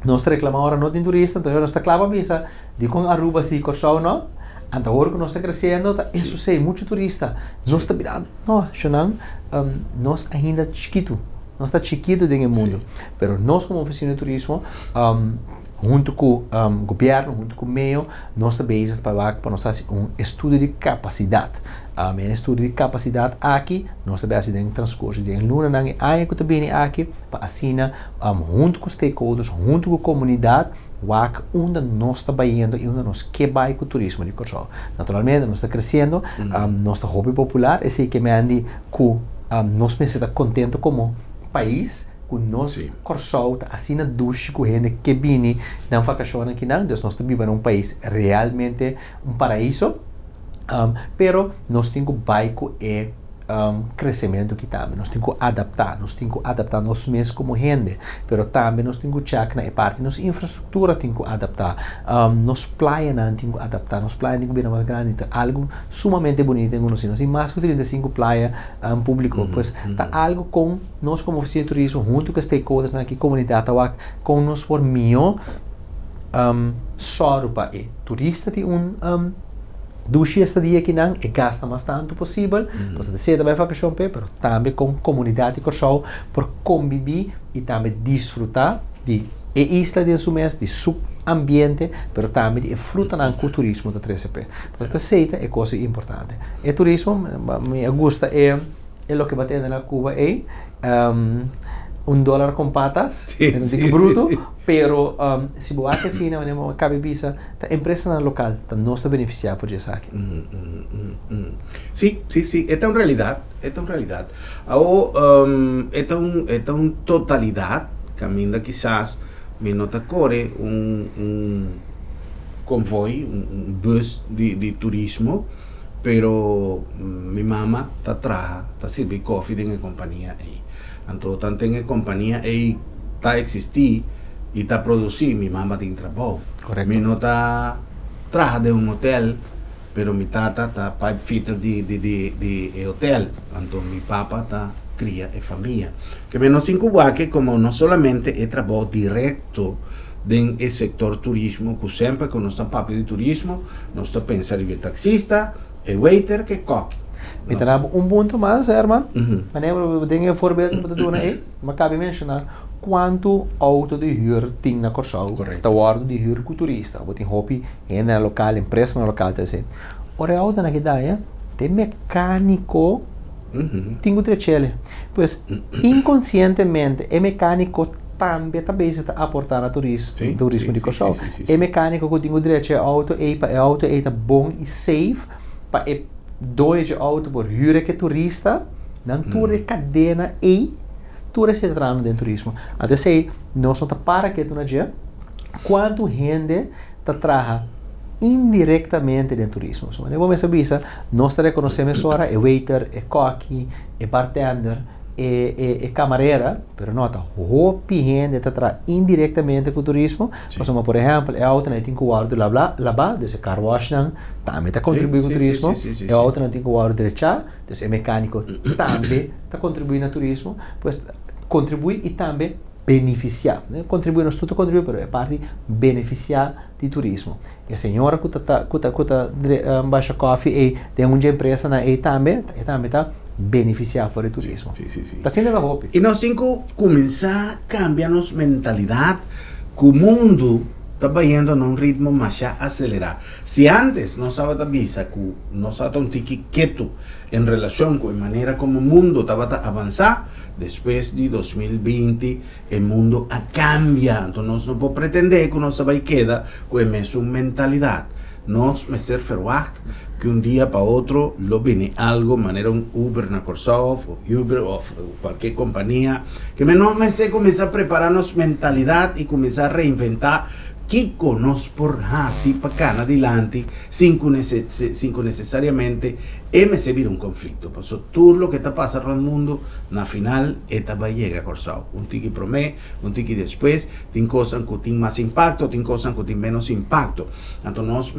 nós reclamamos agora não tem turista, então nós está clava bisa, de com Aruba se Corsao não, então agora que nós está crescendo, tá isso sei muito turista, nós está virando, não, nós ainda chiquito, nós está chiquito dentro do mundo, pero nós como oficina de turismo, junto com o governo, junto com o meio, nós também para nós fazer estudo de capacidade. Estudo de capacidade aqui, nós também fazemos transcurso de luna na área que também aqui, para assinar junto com os stakeholders, junto com a comunidade, onde nós estamos indo e onde nós queremos com o turismo de Corsao. Naturalmente, nós estamos crescendo, nosso hobby popular, esse que me andi que nós estamos contentos como país, com nós Corsao assina duche com gente que vem não vacaciona aqui não, então nós vivemos um país realmente um paraíso, pero nós temos bairro crescimento que também nós temos que adaptar nós mesmos como gente, pero também nós temos que checar na parte nossa infraestrutura temos que adaptar, nos praias não temos que adaptar, nos praias temos que vir mais grande, algo sumamente bonito em nós, e mais que 35 praias público, pois tá algo com nós como oficina de turismo junto com stakeholders na comunidade, com nós por melhor só para turista de duas estadia que não e gasta mais tanto possível, você decide vai vacação pero também com comunidade corção por conviver e também desfrutar de isla de su mês, de su ambiente, pero também de fruta com o turismo da 3CP. Portanto, aceita é coisa importante. E turismo, me gusta é o que batendo na Cuba é $1 com patas, bruto, pero se boa que assim, não cabe visa, a empresa local não está beneficiada por isso aqui. Sí, esta es una realidad, Ahora, esta es una totalidad, caminda quizás, me nota core un convoy, un bus de turismo, pero mi mamá está sirviendo coffee en la compañía ahí. Entonces, tanto en la compañía ahí está existir y está producir, mi mamá tiene trabajo. Correcto. Mi nota trabaja de un hotel, pero mi tata está pipefitter de hotel. Entonces, mi papá está cría y familia. Que menos en Cuba, que como no solamente es trabajo directo en el sector turismo, que siempre con nuestro papi de turismo, nos está pensando en el taxista, el waiter, que coque. Me trago ponto mais, hermano. Mas eu tenho voorbeeld para doen, mas cabe mencionar quanto auto de huur tem na Corsau. Tá guardo de huur com turista. Ou tem hobby na local, empresa na local, tá assim. Ora auto na ideia, tem mecânico, tem o trechele. Pois inconscientemente, é mecânico também está aportar a turismo de Corsau. É mecânico que tem o direito a auto, auto é bom e safe para dois auto por huur que turista, não toda cadena e toda se entrando dentro do turismo. Até sei, nós não para que tu na dia, quanto gente está trabalhando indiretamente dentro do turismo. So, eu vou saber isso, nós reconhecemos agora é waiter, é coque, é bartender, é camareira, pero nota, roupa gente está trabalhando indiretamente com o turismo. Mas, por exemplo, é auto não tem que guardar lavar, desse car wash também está contribuindo com o turismo. É auto não tem que guardar direito, desse mecânico também está contribuindo no turismo. Pois contribui e também beneficiar. Contribui, nós tudo contribui, mas é parte de beneficiar do turismo. E a senhora que está baixa coffee e tem uma empresa na também está beneficiar por el turismo. Está sendo da roupa. E nós temos que começar a cambiar nossa mentalidade, que o mundo está indo num ritmo mais acelerado. Se antes nós estava visa que nós estava um tique quieto em relação com a maneira como o mundo estava a avançar, depois de 2020 o mundo cambia. Então nós não podemos pretender que nós vai quedar com a mesma mentalidade. Nós me ser verwacht que um dia para outro lo viene algo, maneira um Uber na Corsau, ou Uber ou qualquer companhia, que nós me se começar a preparar nossa mentalidade e começar a reinventar que conosco por assim para cá adelante, sem que necessariamente se vir um conflito. Por isso, tudo o que está passando no mundo, na final, vai chegar a Corsau. Um tique promete, um tique depois, tem coisas que têm mais impacto, tem coisas que têm menos impacto. Então, nós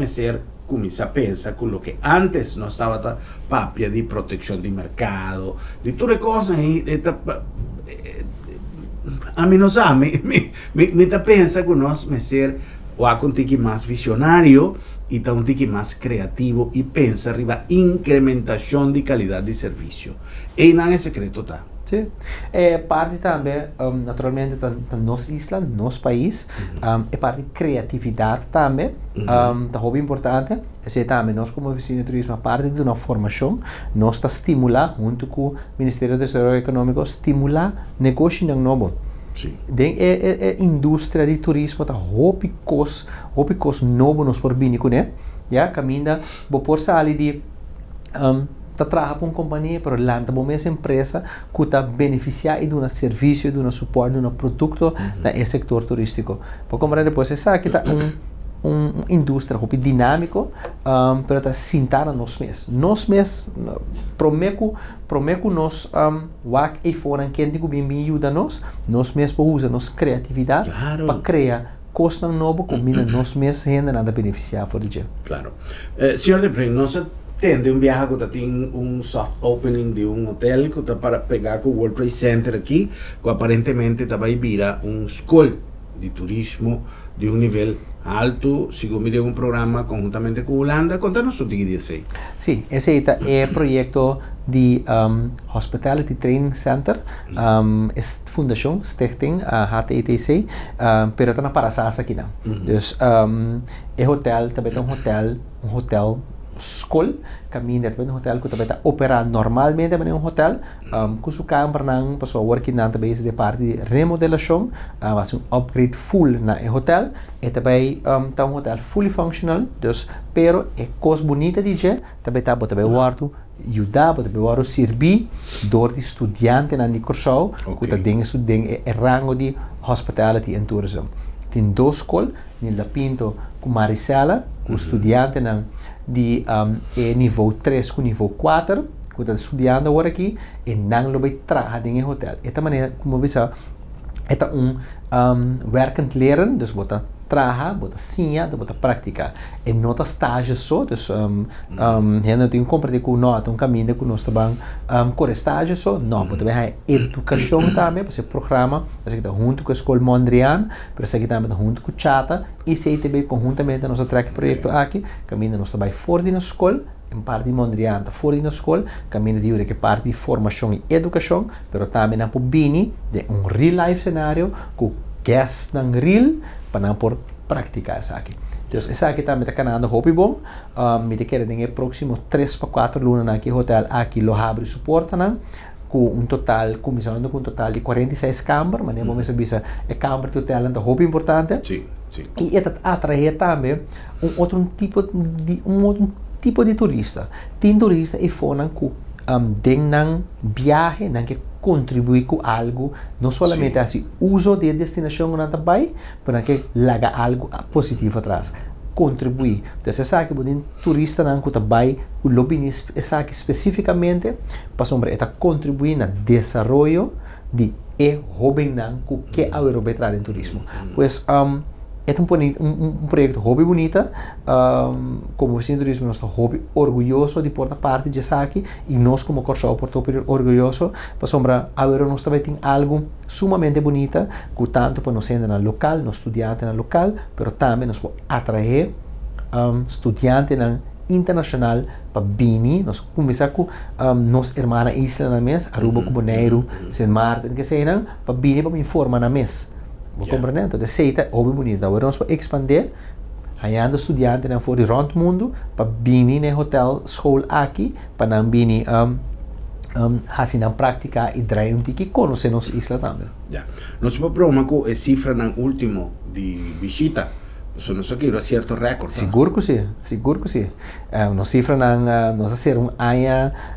começar a pensar com o que antes nós estava papia de proteção de mercado, de todas as coisas, a mim não sabe, me pensa que nós me ser um tique mais visionário e um tique mais criativo e pensa arriba incrementação de qualidade de serviço. E não é secreto, tá? Sim. Parte também, naturalmente, da nossa isla, nosso país, é parte de criatividade também, é muito importante. É também, nós como oficina de turismo, a parte de uma formação, nós está estimular, junto com o Ministério do Desenvolvimento Econômico, estimular negócio novo. É indústria de turismo, tá hópicos novo nos por bínico, né? Já caminha, vou por sair de trabalha com uma companhia, mas lá está uma empresa que está beneficiando de um serviço, de um suporte, de um produto no setor turístico. Para compreender, depois, essa aqui está indústria dinâmico, pero está sentada nós mesmos. Nós mesmos, prometo nós, wak e fora quem digo bem ajuda nós mesmos usa nossa criatividade Claro. para criar coisas novas que nós mesmos ainda nada beneficiar por dia. Claro. Senhor de Pring, nós tende um viaje que tem soft opening de hotel que está para pegar com o World Trade Center aqui, que aparentemente vai virar escola de turismo de nível alto, segundo me programa conjuntamente com Holanda. Conta-nos um pouquinho disso aí. Sim, esse é o projeto de Hospitality Training Center, fundação, stichting, HTTC, pero está na Parasasa aqui, não. Então, é hotel, também é um hotel school, kami também um hotel que também está operando normalmente também um hotel, com sua câmara não passou a working na também de parte de remodelação, mas upgrade full na hotel, e também está um hotel fully functional, dus pero é coisa bonita de dizer, também está também o quarto ajudar, também o servir door de estudante na Nicorsau, que está dentro é rango de hospitality and tourism. Tem duas escolas, Nilda Pinto com Maricela, com estudante na de nível 3 com nível 4, que está estudando agora aqui, e não lo vai trabalhar em hotel. Esta maneira, como você é werkend leren, dus bota trabalhar, bota sinha, bota prática. E não está estágio só, dus ainda tem compartilhar com nós, caminho com nós também, com estágio só, não, bota bem educação também, você programa, você está junto com a escola Mondrian, você está junto com Chata, e se também conjuntamente nós track projeto aqui, caminho nós também fora da escola, em parte de Mondrian, fora da escola, caminho de que parte de formação e educação, mas também na pobini de real life cenário, com guests na real, para por praticar isso aqui. Então, isso aqui também está canando hobby bom. Me quero dizer próximo 3 para 4 lunas aqui hotel aqui lo abre suporta não, com total começando com total de 46 câmaras, mas vamos saber é câmara de hotel é hobby importante. Sim, sim. E atrai também outro tipo de turista. Tem turista e foram com denang viagem, não que contribui com algo, não somente assim uso de destinação na também, mas que laga algo positivo atrás, contribuir. Então se sabe que o turista não que também o lobby sabe especificamente para sombra está contribuir na desenvolvimento de hobby não que a Europa traz em turismo. Pois é um projeto hobby bonita, como assim turismo nós estamos hobby orgulhoso de porta parte de aqui e nós como Corsau porto orgulhoso para sombra agora nós também tem algo sumamente bonita que tanto para nós ainda na local, nós estudiantes na local, pero também nós podemos atrair estudiantes na internacional para bini nós começar com nós irmãs isla na mês, Aruba, Bonaire, Saint Martin que seja para bini para informar na mês. Compreende? Então, aceita, hobby bonito. Agora nós vamos expandir, ganhando estudantes na fora rond mundo, para vir no hotel, school aqui, para não vir fazer na prática e trazer que conhecer nossa isla também. Já. Nós vamos provar com a cifra no último de visita. Isso não sei que era certo recorde. Seguro que sim, seguro que sim. Nossa cifra nós ser ano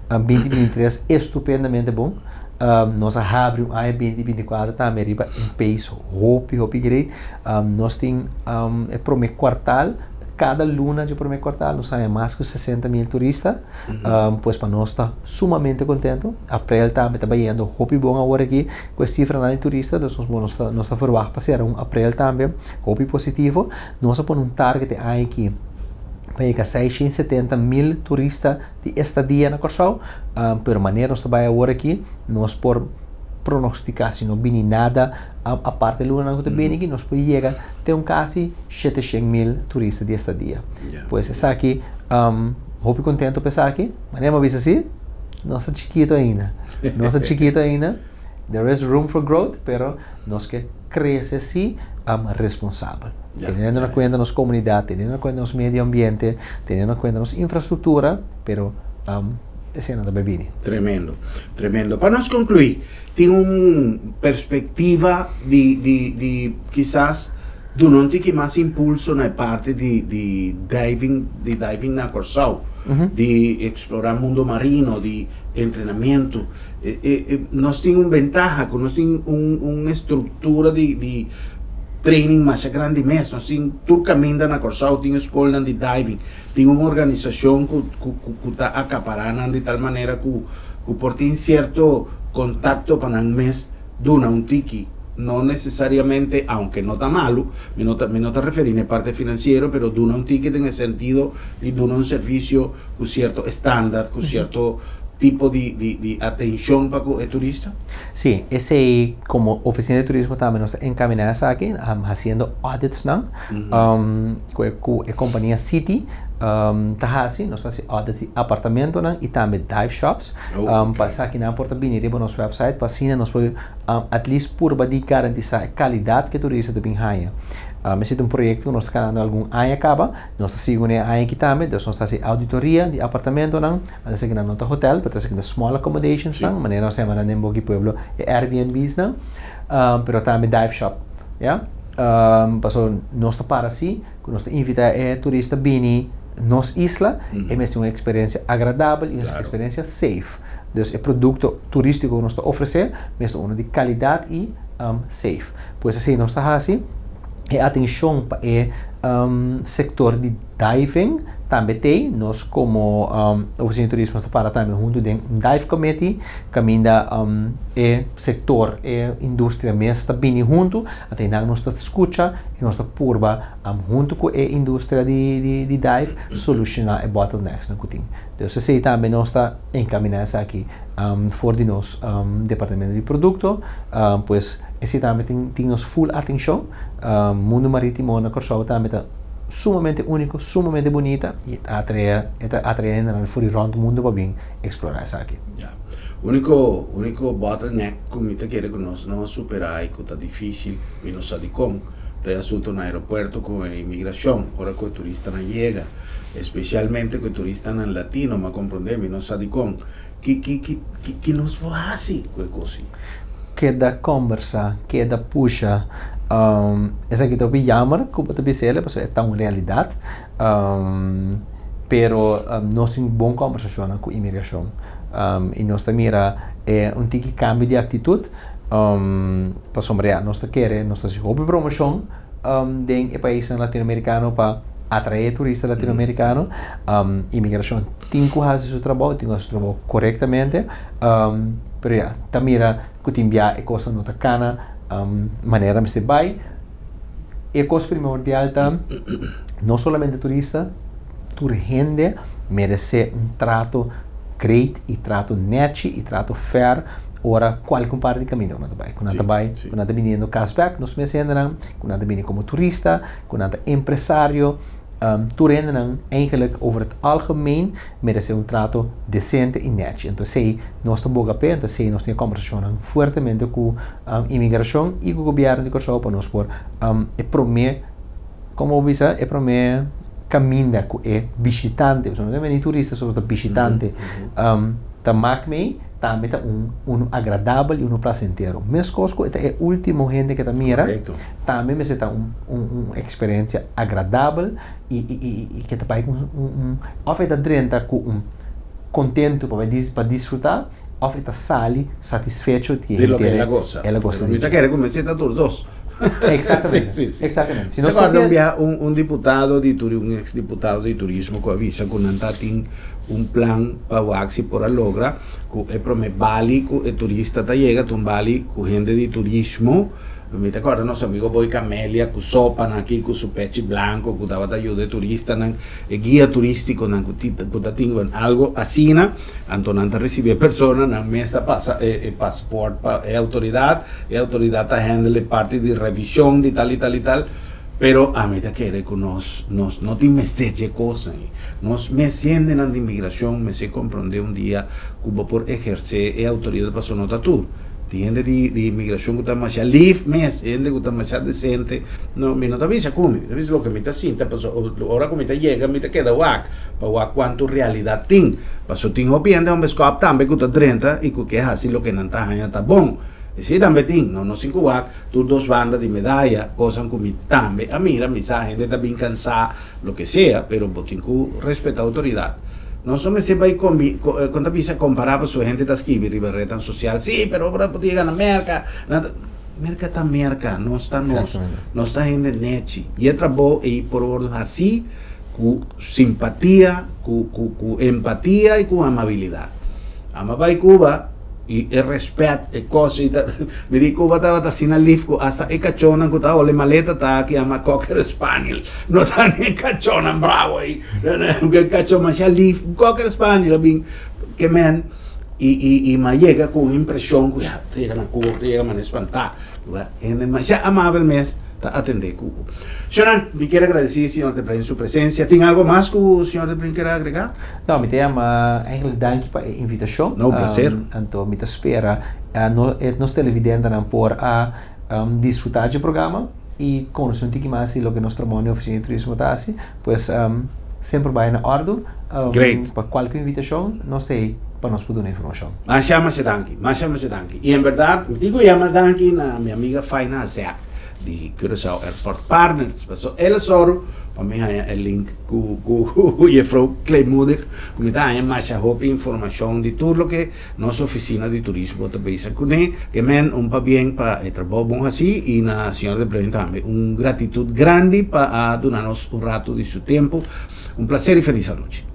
2023 estupendamente bom. Nós abrimos o ano 2024 também riba um país hopi great. Nós temos o primeiro quartal, cada luna de primeiro quartal nós temos mais de 60,000 turistas. Pois para nós está sumamente contento. Abril também está indo hopi bom agora aqui com a cifra de turistas. Nós está verwacht para abril também hopi positivo. Nós temos target aqui para 670,000 turistas de estadia na Corsau, pero maneira nós trabalhamos agora aqui, nós por pronosticar se não vem nada a parte da luna que vem aqui, nós podemos chegar até quase 700,000 turistas de estadia. Pois essa aqui, muito contente pensar aqui, mas não é assim, nossa chiquito ainda, there is room for growth, pero nós que crescer assim, responsável. Teniendo en cuenta nuestra comunidad, teniendo en cuenta nuestro medio ambiente, teniendo en cuenta nuestra infraestructura, pero ese no debe venir. Tremendo, tremendo. Para nós concluir, tem uma perspectiva de quizás durante que mais impulso na parte de diving na Corsau, de explorar mundo marino, de treinamento. Nós temos uma ventaja, nós temos uma estrutura de training mais grande mesmo, assim, tu caminha na Corsal, tem escola de diving, tem uma organização que está acaparando de tal maneira que por ter certo contato para um mês dona um tiki, não necessariamente, aunque não está malo, me não está referindo a parte financeira, pero dona um ticket no sentido de dona um serviço com certo estándar, com certo tipo de atenção para o turista? Sí, ese como oficina de turismo también nos encaminada aquí, haciendo audits, ¿no? Con la compañía City, Tahasi, nos hace audits de apartamento, ¿no? Y también dive shops. Para aquí na porta venir para nosso website, para assim nós pode at least por badi garantizar a qualidade que o turista tem haya. Existe projeto que nós estamos ganhando algum ano acaba, nós estamos seguindo a ano que também, nós estamos fazendo auditoria de apartamento, não, nós estamos ganhando nosso hotel, nós estamos ganhando small accommodations, não, maneira nós estamos ganhando em Boqui Pueblo Airbnbs, não, pero também dive shop, yeah. Passo nós estamos para assim, nós invitamos a turista bini nos isla, e mesmo uma experiência agradável e uma experiência safe. Então, o produto turístico que nós estamos oferecendo, mesmo um de qualidade e safe. Pois assim nós estamos assim. E atenção para o setor de diving também tem, nós como oficina de turismo estamos para também junto de dive committee, caminha o setor, a indústria mesmo está bem junto, até nós estamos escuta e nós estamos purba junto com a indústria de dive solucionar a bottlenecks na cozinha. Então, se também nós está encaminhado aqui for de nosso departamento de produto, pois esse também tem nosso full atenção. Mundo marítimo na Corsol também está sumamente único, sumamente bonita e atraendo no fora do mundo para bem explorar isso aqui. Yeah. Único bottleneck que me quer que nós não superar e que está difícil e não sabe como tem assunto no aeroporto com a imigração, agora que o turista não chega, especialmente que o turista não latino, mas compreendemos, não sabe como, que nós fazemos com coisa. Queda conversa, queda puxa, essa aqui também jammer, como tu disse, porque é uma realidade, pero nós temos boa conversação com a imigração, e nós também é tipo cambio de atitude, para sombrear, nós queremos, nós temos uma promoção em países latino-americanos para atrair turistas latino-americanos, imigração tem que fazer seu trabalho, tem que fazer seu trabalho corretamente, pero também que tem a coisa não cana, maneira que se vai, a coisa primordial não somente turista, toda gente merece trato great e trato net e trato fair. Ora, qualquer parte do caminho que nós vai, quando nós vindo cashback, nós merecemos, quando nós vindo como turista, quando nós empresário, toerenden eigenlijk over het algemeen merece trato decente e net. Então, se nós estamos bem, então se nós temos conversação fortemente com a imigração e com o governo de Corsol para nós por como visa, caminho com o visitante, não é nem turista, só o visitante, também também agradável e prazenteiro. Mesmo coisa é o último gente que mira, também me está uma experiência agradável e que também ou está dentro com contento para desfrutar, ou está sali satisfeito de lo que ela gosta. Ela gosta de querer começar a todos dois. Exatamente. Sí. Exatamente. Si recuerda un diputado un ex-diputado de turismo que avisa que não tem plan para o por a logra, que é Bali, que o turista chega a Bali com gente de turismo. Me acordo, nosso amigo Boy Camélia, que sopa aqui com o peixe branco, que dava ajuda de turista, e guia turístico, que tem algo assim, então não recebe pessoa, não mesta passa passaporte para a autoridade está handle parte de revisão de tal e tal e tal, pero a mim quer que nós não temos de coisa, nós me sienten na imigração, me se compreender dia que vou por exercer a autoridade para sua nota tour. Tem gente de imigração que está mais livre, mas gente que está mais decente. Não, me não está vendo como, está vendo o que me está sinta, agora que me está chega, me está queda para quanto realidade tem. Passou tem opinião, mas que também que está 30 e que é assim o que não está bom. E se também tem, não se cuac, tu duas bandas de medalha, coisa que me também, a mira, a gente está bem cansada, o que seja, pero tem que respeitar a autoridade. Non so se vai quando bisa comparava su gente da scrivere in rete social, sì, però ora potevi in America. merca tá merca, não está nós, Exatamente. não está ainda net. E é trabalho aí por ordem assim, com simpatia, com empatia e com amabilidade. Ama vai Cuba e respeito e coisa. Me di Cuba estava assim ali, asa e cachona, que tá, olha maleta tá aqui ama Cocker Spaniel, não tá nem cachona bravo aí, cachona mas ali Cocker Spaniel bem que men e mas chega com impressão que chega na Cuba, chega mas espantar, é mas amável mesmo. Atender Cuba. Senhor, me quero agradecer, senhor de Brin, sua presença. Tem algo mais que o senhor de Brin quer agregar? Não, me tem eigenlijk dank para a invitação. Não, prazer. Então, me espera nós televidentes não por a desfrutar do programa e conhecer um pouco mais do que nós trabalhamos na oficina de turismo tá assim, pois sempre vai na ordem. Great. Para qualquer invitação, nós sei para nós poder dar informação. Mas chama-se Danke. E em verdade, digo chama Danke na minha amiga Faina Zé de Curaçao Airport Partners. So, ela soro, para mim é link com a Frau Kleimuder, que me dá mais informação de tudo que nossa oficina de turismo também se conhece, que men para bem para o trabalho bom assim e na senhora de Brin também. Gratitud grande para donar-nos rato de seu tempo. Prazer e feliz noite.